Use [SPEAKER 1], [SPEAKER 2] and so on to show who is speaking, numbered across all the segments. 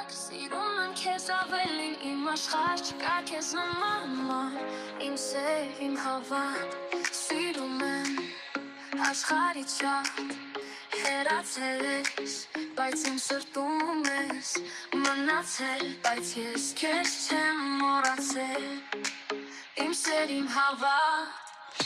[SPEAKER 1] Սիրում եմ քեզ ավելին, իմ աշխարհ չկա քեզ նման, իմ սեր, իմ հավատ, սիրում եմ աշխարհից շատ, հեռացել ես, բայց իմ սրտում ես մնացել, բայց ես քեզ չեմ մոռացել, իմ սեր, իմ հավատ,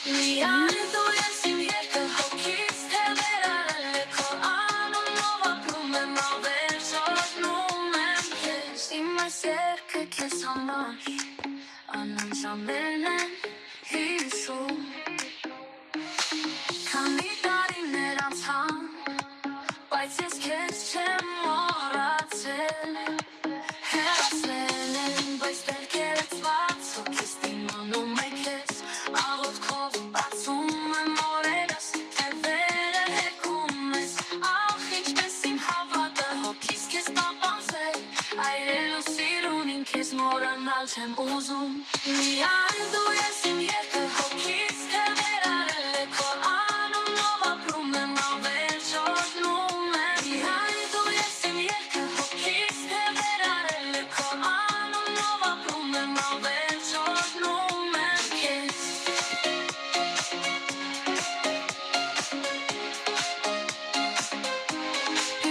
[SPEAKER 1] միայն դու ես իմ երկը հոգիս, թե վերարել է քո անունով ապրում եմ ավեր շարժնում եմ քեզ, իմ այս երկը քեզ համար, անանցամերն են հիշում, քանի տարիներ անցան, բայց ես քեզ չեմ մոռացել, հեռացել եմ, բայց վերկերացված հոգիս դիմանում է քեզ, աղոթքով բացում եմ օրերս, թե վերը հերքում ես, ախ ինչպես իմ հավատը հոգիս քեզ տապանձել, այրելու սիրունին քեզ մոռանալ չեմ ուզում, միայն դու ես իմ երկը հոգիս, թե վերարել է քո անունով ապրում եմ ավեր շարժնում եմ, միայն դու ես իմ երկը հոգիս, թե վերարել է քո անունով ապրում եմ ավեր շարժնում եմ քեզ,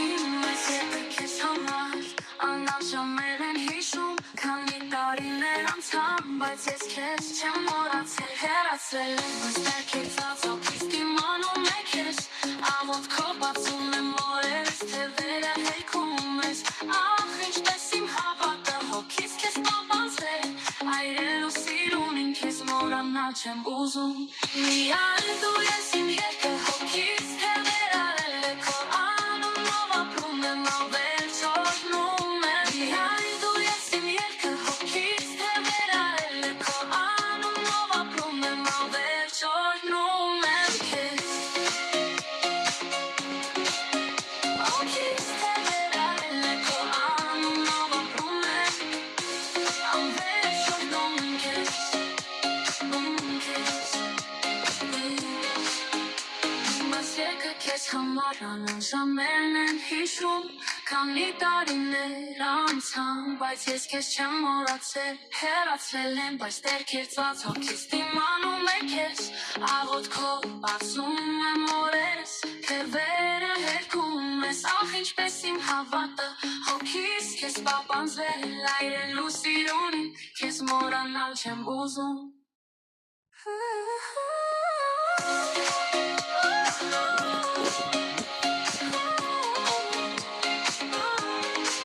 [SPEAKER 1] իմ այս երկը քեզ համար, անանցամերն են հիշում, քանի տարիներ անցան, բայց ես քեզ չեմ մոռացել, հեռացել եմ, բայց վերկերացված հոգիս դիմանում է քեզ, աղոթքով բացում եմ օրերս, թե վերը հերքում ես, ախ ինչպես իմ հավատը հոգիս քեզ տապանձել, այրելու սիրունին քեզ մոռանալ չեմ ուզում, միայն դու ես իմ երկը հոգիս, թե վերարել է քո անունով ապրում եմ ավեր շարժնում եմ, միայն դու ես իմ երկը հոգիս, թե վերարել է քո անունով ապրում եմ ավեր շարժնում եմ քեզ, հոգիս, թե վերարել է քո անունով ապրում եմ ավեր շարժնում եմ քեզ, իմ այս երկը քեզ համար, անանցամերն են հիշում, քանի տարիներ անցան, բայց ես քեզ չեմ մոռացել, հեռացել եմ, բայց վերկերացված հոգիս դիմանում է քեզ, աղոթքով բացում եմ օրերս, թե վերը հերքում ես, ախ ինչպես իմ հավատը հոգիս քեզ պապանձվել, այրելու սիրունին քեզ մոռանալ չեմ ուզում,